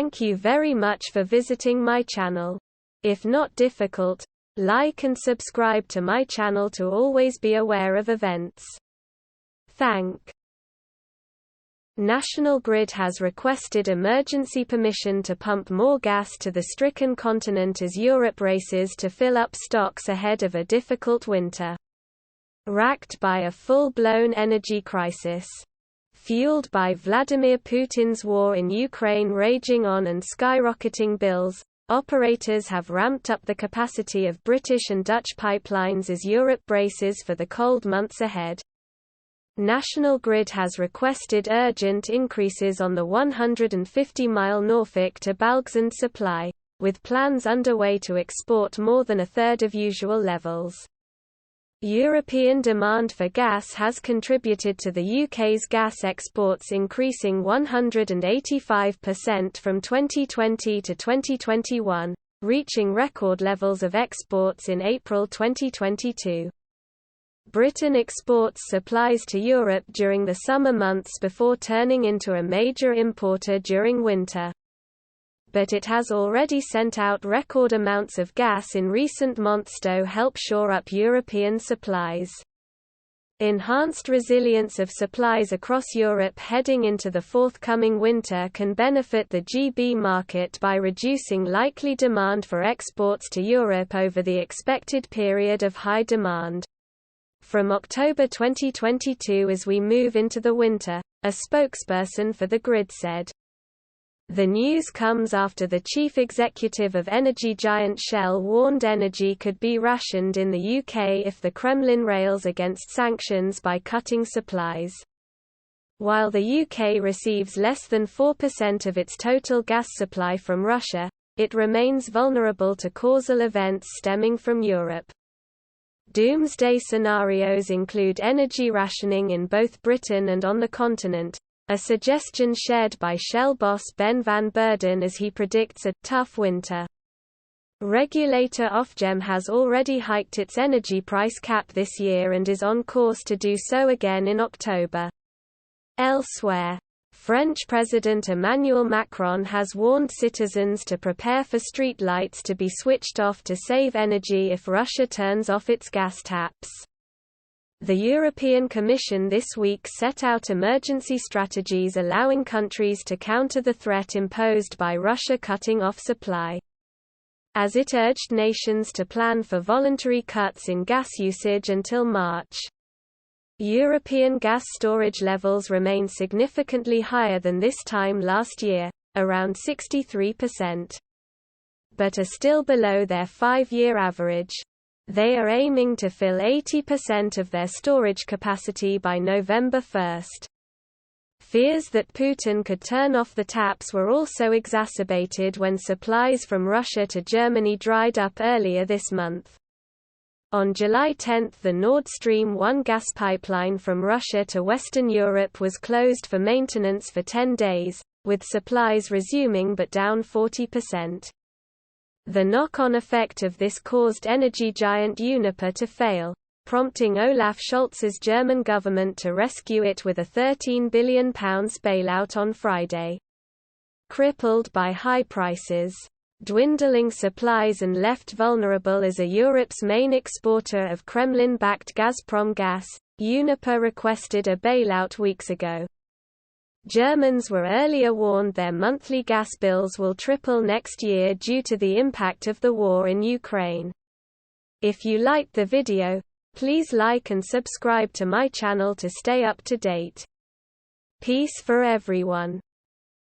Thank you very much for visiting my channel. If not difficult, like and subscribe to my channel to always be aware of events. Thank. National Grid has requested emergency permission to pump more gas to the stricken continent as Europe races to fill up stocks ahead of a difficult winter. Racked by a full-blown energy crisis. Fueled by Vladimir Putin's war in Ukraine raging on and skyrocketing bills, operators have ramped up the capacity of British and Dutch pipelines as Europe braces for the cold months ahead. National Grid has requested urgent increases on the 150-mile Norfolk to Balgsand supply, with plans underway to export more than a third of usual levels. European demand for gas has contributed to the UK's gas exports increasing 185% from 2020 to 2021, reaching record levels of exports in April 2022. Britain exports supplies to Europe during the summer months before turning into a major importer during winter. But it has already sent out record amounts of gas in recent months to help shore up European supplies. Enhanced resilience of supplies across Europe heading into the forthcoming winter can benefit the GB market by reducing likely demand for exports to Europe over the expected period of high demand. From October 2022 as we move into the winter, a spokesperson for the Grid said. The news comes after the chief executive of energy giant Shell warned energy could be rationed in the UK if the Kremlin rails against sanctions by cutting supplies. While the UK receives less than 4% of its total gas supply from Russia, it remains vulnerable to causal events stemming from Europe. Doomsday scenarios include energy rationing in both Britain and on the continent, a suggestion shared by Shell boss Ben van Beurden as he predicts a tough winter. Regulator Ofgem has already hiked its energy price cap this year and is on course to do so again in October. Elsewhere, French President Emmanuel Macron has warned citizens to prepare for street lights to be switched off to save energy if Russia turns off its gas taps. The European Commission this week set out emergency strategies allowing countries to counter the threat imposed by Russia cutting off supply. As it urged nations to plan for voluntary cuts in gas usage until March. European gas storage levels remain significantly higher than this time last year, around 63%. But are still below their 5-year average. They are aiming to fill 80% of their storage capacity by November 1. Fears that Putin could turn off the taps were also exacerbated when supplies from Russia to Germany dried up earlier this month. On July 10 the Nord Stream 1 gas pipeline from Russia to Western Europe was closed for maintenance for 10 days, with supplies resuming but down 40%. The knock-on effect of this caused energy giant Uniper to fail, prompting Olaf Scholz's German government to rescue it with a £13 billion bailout on Friday. Crippled by high prices, dwindling supplies and left vulnerable as Europe's main exporter of Kremlin-backed Gazprom gas, Uniper requested a bailout weeks ago. Germans were earlier warned their monthly gas bills will triple next year due to the impact of the war in Ukraine. If you liked the video, please like and subscribe to my channel to stay up to date. Peace for everyone.